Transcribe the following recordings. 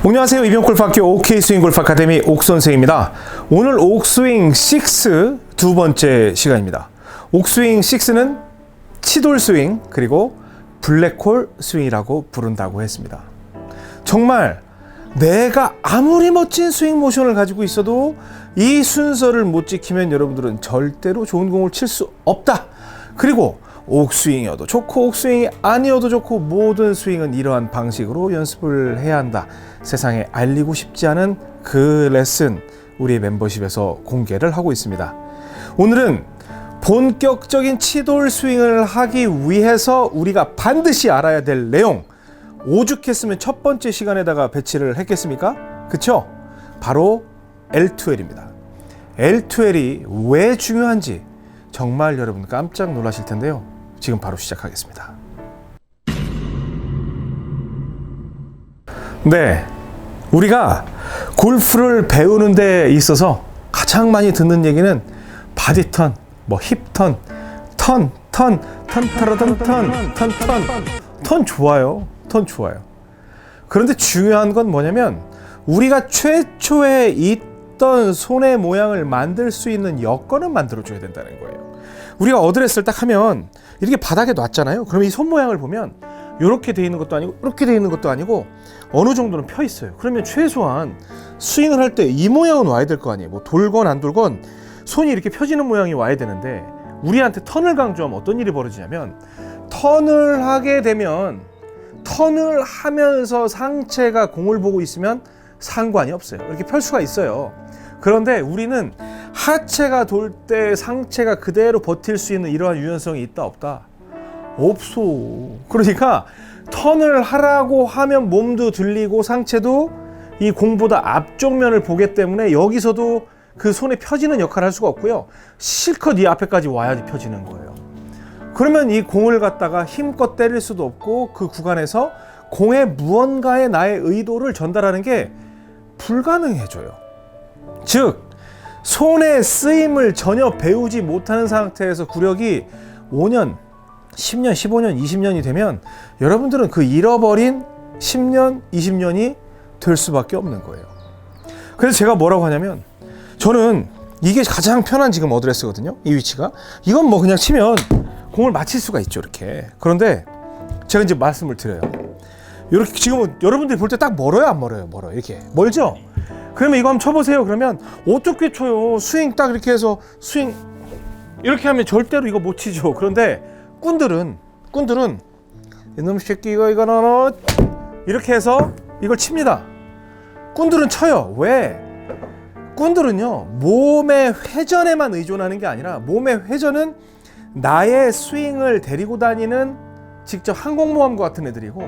안녕하세요. 이병골프학교 OK스윙골프 아카데미 옥선생입니다. 오늘 옥스윙 6 두 번째 시간입니다. 옥스윙 6는 치돌 스윙 그리고 블랙홀 스윙이라고 부른다고 했습니다. 정말 내가 아무리 멋진 스윙 모션을 가지고 있어도 이 순서를 못 지키면 여러분들은 절대로 좋은 공을 칠 수 없다. 그리고 옥스윙이어도 좋고 옥스윙이 아니어도 좋고 모든 스윙은 이러한 방식으로 연습을 해야 한다. 세상에 알리고 싶지 않은 그 레슨 우리 멤버십에서 공개를 하고 있습니다. 오늘은 본격적인 치돌 스윙을 하기 위해서 우리가 반드시 알아야 될 내용, 오죽했으면 첫 번째 시간에다가 배치를 했겠습니까? 그쵸? 바로 L2L입니다. L2L이 왜 중요한지 정말 여러분 깜짝 놀라실 텐데요. 지금 바로 시작하겠습니다. 네, 우리가 골프를 배우는 데 있어서 가장 많이 듣는 얘기는 바디턴, 힙턴, 턴 좋아요. 턴 좋아요. 그런데 중요한 건 뭐냐면 우리가 최초에 있던 손의 모양을 만들 수 있는 여건을 만들어줘야 된다는 거예요. 우리가 어드레스를 딱 하면 이렇게 바닥에 놨잖아요. 그러면 이 손 모양을 보면 이렇게 돼 있는 것도 아니고 이렇게 돼 있는 것도 아니고 어느 정도는 펴 있어요. 그러면 최소한 스윙을 할 때 이 모양은 와야 될 거 아니에요. 뭐 돌건 안 돌건 손이 이렇게 펴지는 모양이 와야 되는데 우리한테 턴을 강조하면 어떤 일이 벌어지냐면 턴을 하게 되면 턴을 하면서 상체가 공을 보고 있으면 상관이 없어요. 이렇게 펼 수가 있어요. 그런데 우리는 하체가 돌 때 상체가 그대로 버틸 수 있는 이러한 유연성이 있다 없다? 없어. 그러니까 턴을 하라고 하면 몸도 들리고 상체도 이 공보다 앞쪽 면을 보기 때문에 여기서도 그 손에 펴지는 역할을 할 수가 없고요. 실컷 이 앞에까지 와야지 펴지는 거예요. 그러면 이 공을 갖다가 힘껏 때릴 수도 없고 그 구간에서 공에 무언가의 나의 의도를 전달하는 게 불가능해져요. 즉 손의 쓰임을 전혀 배우지 못하는 상태에서 구력이 5년, 10년, 15년, 20년이 되면 여러분들은 그 잃어버린 10년, 20년이 될 수밖에 없는 거예요. 그래서 제가 뭐라고 하냐면 저는 이게 가장 편한 지금 어드레스거든요. 이 위치가. 이건 뭐 그냥 치면 공을 맞힐 수가 있죠. 이렇게. 그런데 제가 이제 말씀을 드려요. 이렇게 지금은 여러분들이 볼 때 딱 멀어요? 안 멀어요? 멀어요. 이렇게. 멀죠? 그러면 이거 한번 쳐보세요. 그러면 어떻게 쳐요? 스윙 딱 이렇게 해서 스윙 이렇게 하면 절대로 이거 못 치죠. 그런데 꾼들은 이놈 새끼가 이거 너 이렇게 해서 이걸 칩니다. 꾼들은 쳐요. 왜? 꾼들은요 몸의 회전에만 의존하는 게 아니라 몸의 회전은 나의 스윙을 데리고 다니는 직접 항공모함과 같은 애들이고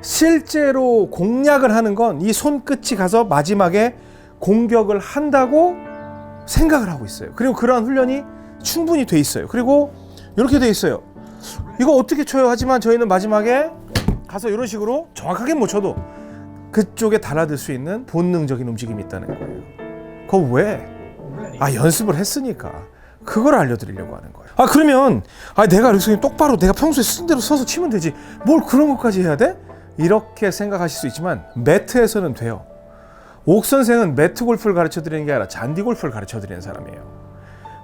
실제로 공략을 하는 건 이 손끝이 가서 마지막에 공격을 한다고 생각을 하고 있어요. 그리고 그러한 훈련이 충분히 돼 있어요. 그리고 이렇게 돼 있어요. 이거 어떻게 쳐요? 하지만 저희는 마지막에 가서 이런 식으로 정확하게 못 쳐도 그쪽에 달아들 수 있는 본능적인 움직임이 있다는 거예요. 그거 왜? 연습을 했으니까. 그걸 알려드리려고 하는 거예요. 그러면 내가 이렇게 똑바로 내가 평소에 쓰는 대로 서서 치면 되지. 뭘 그런 것까지 해야 돼? 이렇게 생각하실 수 있지만 매트에서는 돼요. 옥 선생은 매트 골프를 가르쳐드리는 게 아니라 잔디 골프를 가르쳐드리는 사람이에요.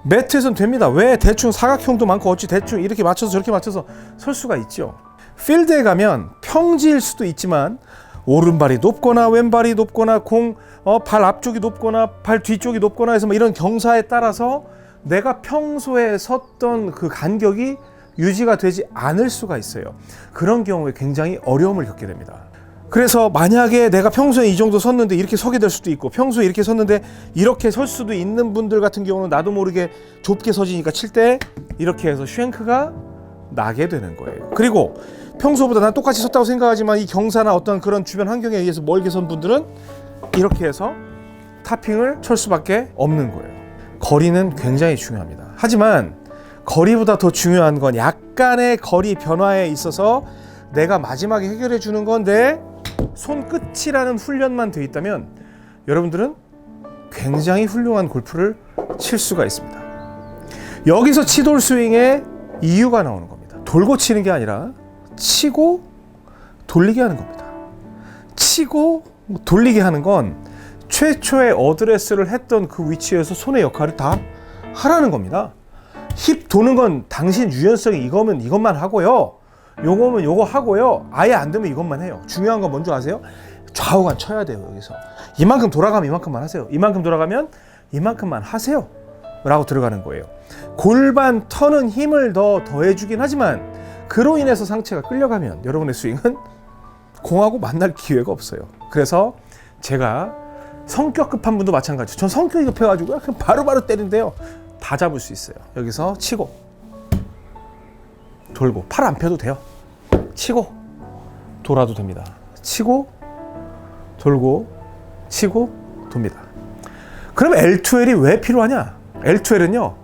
매트에서는 됩니다. 왜? 대충 사각형도 많고 어찌 대충 이렇게 맞춰서 저렇게 맞춰서 설 수가 있죠. 필드에 가면 평지일 수도 있지만 오른발이 높거나 왼발이 높거나 발 앞쪽이 높거나 발 뒤쪽이 높거나 해서 이런 경사에 따라서 내가 평소에 섰던 그 간격이 유지가 되지 않을 수가 있어요. 그런 경우에 굉장히 어려움을 겪게 됩니다. 그래서 만약에 내가 평소에 이 정도 섰는데 이렇게 서게 될 수도 있고 평소에 이렇게 섰는데 이렇게 설 수도 있는 분들 같은 경우는 나도 모르게 좁게 서지니까 칠 때 이렇게 해서 쉔크가 나게 되는 거예요. 그리고 평소보다 난 똑같이 섰다고 생각하지만 이 경사나 어떤 그런 주변 환경에 의해서 멀게 선 분들은 이렇게 해서 타핑을 칠 수밖에 없는 거예요. 거리는 굉장히 중요합니다. 하지만 거리보다 더 중요한 건 약간의 거리 변화에 있어서 내가 마지막에 해결해 주는 건데 손끝이라는 훈련만 돼 있다면 여러분들은 굉장히 훌륭한 골프를 칠 수가 있습니다. 여기서 치돌 스윙의 이유가 나오는 겁니다. 돌고 치는 게 아니라 치고 돌리게 하는 겁니다. 치고 돌리게 하는 건 최초의 어드레스를 했던 그 위치에서 손의 역할을 다 하라는 겁니다. 힙 도는 건 당신 유연성이 이거면 이것만 하고요. 요거면 요거 하고요. 아예 안 되면 이것만 해요. 중요한 건 뭔지 아세요? 좌우간 쳐야 돼요. 여기서 이만큼 돌아가면 이만큼만 하세요. 이만큼 돌아가면 이만큼만 하세요 라고 들어가는 거예요. 골반 터는 힘을 더 더해주긴 하지만 그로 인해서 상체가 끌려가면 여러분의 스윙은 공하고 만날 기회가 없어요. 그래서 제가 성격 급한 분도 마찬가지죠. 전 성격이 급해가지고 그냥 바로바로 때리는데요. 다 잡을 수 있어요. 여기서 치고 돌고 팔 안 펴도 돼요. 치고 돌아도 됩니다. 치고 돌고 치고 돕니다. 그럼 L2L이 왜 필요하냐? L2L은요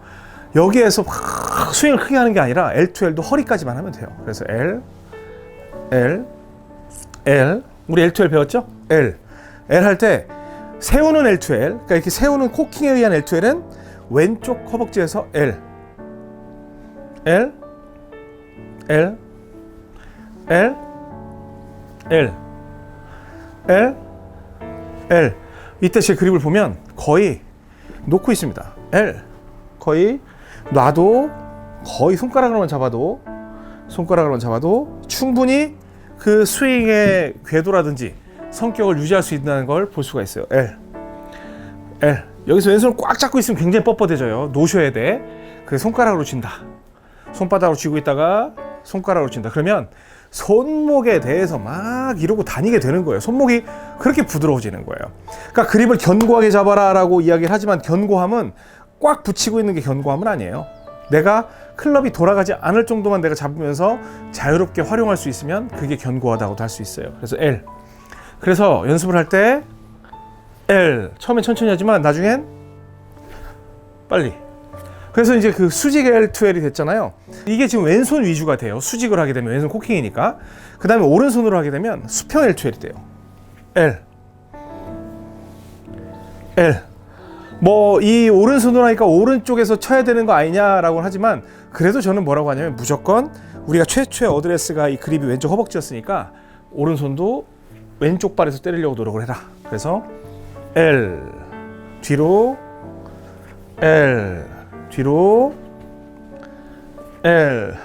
여기에서 확 스윙을 크게 하는 게 아니라 L2L도 허리까지만 하면 돼요. 그래서 L, L, L 우리 L2L 배웠죠? L 할 때 세우는 L2L 그러니까 이렇게 세우는 코킹에 의한 L2L은 왼쪽 허벅지에서 L, L, L, L, L, L, L 이때 제 그립을 보면 거의 놓고 있습니다. L 거의 놔도 거의 손가락으로만 잡아도 충분히 그 스윙의 궤도라든지 성격을 유지할 수 있다는 걸 볼 수가 있어요. L, L 여기서 왼손을 꽉 잡고 있으면 굉장히 뻣뻣해져요. 놓으셔야 돼. 그래서 손가락으로 쥔다. 손바닥으로 쥐고 있다가 손가락으로 쥔다. 그러면 손목에 대해서 막 이러고 다니게 되는 거예요. 손목이 그렇게 부드러워지는 거예요. 그러니까 그립을 견고하게 잡아라 라고 이야기를 하지만 견고함은 꽉 붙이고 있는 게 견고함은 아니에요. 내가 클럽이 돌아가지 않을 정도만 내가 잡으면서 자유롭게 활용할 수 있으면 그게 견고하다고도 할 수 있어요. 그래서 L. 그래서 연습을 할 때 L. 처음엔 천천히 하지만 나중엔 빨리. 그래서 이제 그 수직 L2L이 됐잖아요. 이게 지금 왼손 위주가 돼요. 수직을 하게 되면 왼손 코킹이니까. 그 다음에 오른손으로 하게 되면 수평 L2L이 돼요. L. L. 뭐 이 오른손으로 하니까 오른쪽에서 쳐야 되는 거 아니냐라고 하지만 그래도 저는 뭐라고 하냐면 무조건 우리가 최초의 어드레스가 이 그립이 왼쪽 허벅지였으니까 오른손도 왼쪽 발에서 때리려고 노력을 해라. 그래서 L 뒤로 L 뒤로 L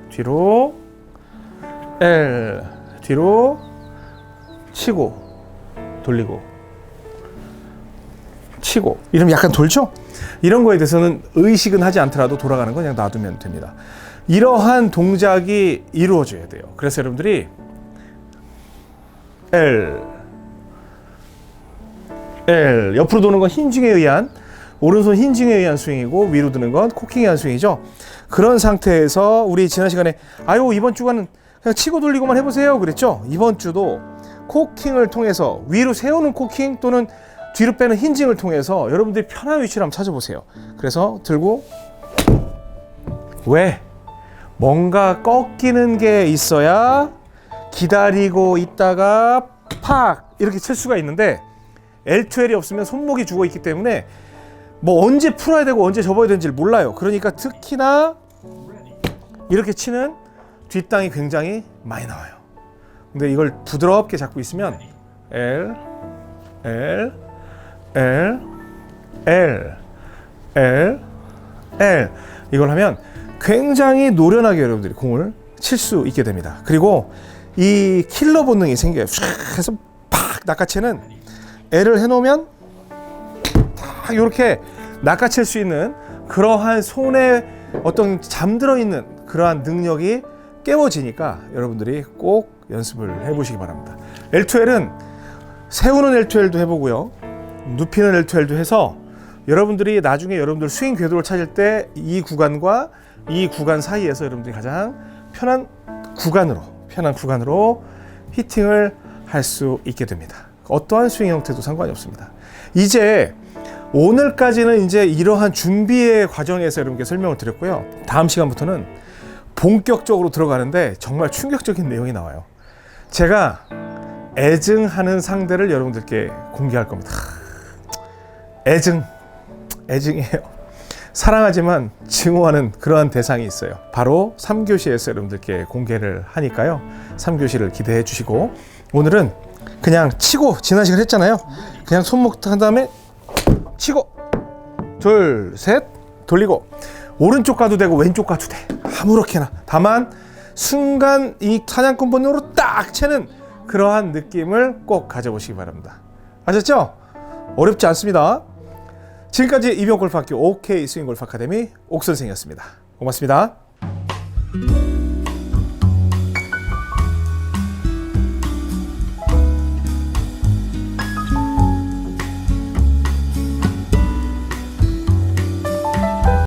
뒤로 L 뒤로 치고 돌리고 치고 이러면 약간 돌죠? 이런 거에 대해서는 의식은 하지 않더라도 돌아가는 건 그냥 놔두면 됩니다. 이러한 동작이 이루어져야 돼요. 그래서 여러분들이 L 옆으로 도는 건 힌징에 의한 오른손 힌징에 의한 스윙이고 위로 드는 건 코킹에 의한 스윙이죠. 그런 상태에서 우리 지난 시간에 이번 주간은 그냥 치고 돌리고만 해보세요 그랬죠. 이번 주도 코킹을 통해서 위로 세우는 코킹 또는 뒤로 빼는 힌징을 통해서 여러분들이 편한 위치를 한번 찾아보세요. 그래서 들고 왜? 뭔가 꺾이는 게 있어야 기다리고 있다가 팍 이렇게 칠 수가 있는데 L2L이 없으면 손목이 죽어 있기 때문에 뭐 언제 풀어야 되고 언제 접어야 되는지를 몰라요. 그러니까 특히나 이렇게 치는 뒷땅이 굉장히 많이 나와요. 근데 이걸 부드럽게 잡고 있으면 L, L, L, L, L, L 이걸 하면 굉장히 노련하게 여러분들이 공을 칠 수 있게 됩니다. 그리고 이 킬러 본능이 생겨요. 샥 해서 팍 낚아채는 L을 해놓으면 딱 이렇게 낚아챌 수 있는 그러한 손에 어떤 잠들어 있는 그러한 능력이 깨워지니까 여러분들이 꼭 연습을 해보시기 바랍니다. L2L은 세우는 L2L도 해보고요. 눕히는 L2L도 해서 여러분들이 나중에 여러분들 스윙 궤도를 찾을 때 이 구간과 이 구간 사이에서 여러분들이 가장 편한 구간으로 히팅을 할 수 있게 됩니다. 어떠한 스윙 형태도 상관이 없습니다. 이제 오늘까지는 이제 이러한 준비의 과정에서 여러분께 설명을 드렸고요. 다음 시간부터는 본격적으로 들어가는데 정말 충격적인 내용이 나와요. 제가 애증하는 상대를 여러분들께 공개할 겁니다. 애증이에요. 사랑하지만 증오하는 그러한 대상이 있어요. 바로 3교시에서 여러분들께 공개를 하니까요. 3교시를 기대해 주시고 오늘은 그냥 치고 지난 시간 했잖아요. 그냥 손목 한 다음에 치고 둘, 셋 돌리고 오른쪽 가도 되고 왼쪽 가도 돼. 아무렇게나. 다만 순간 이 사냥꾼 본능으로 딱 채는 그러한 느낌을 꼭 가져보시기 바랍니다. 아셨죠? 어렵지 않습니다. 지금까지 이병골프학교 OK 스윙골프 아카데미 옥선생이었습니다. 고맙습니다.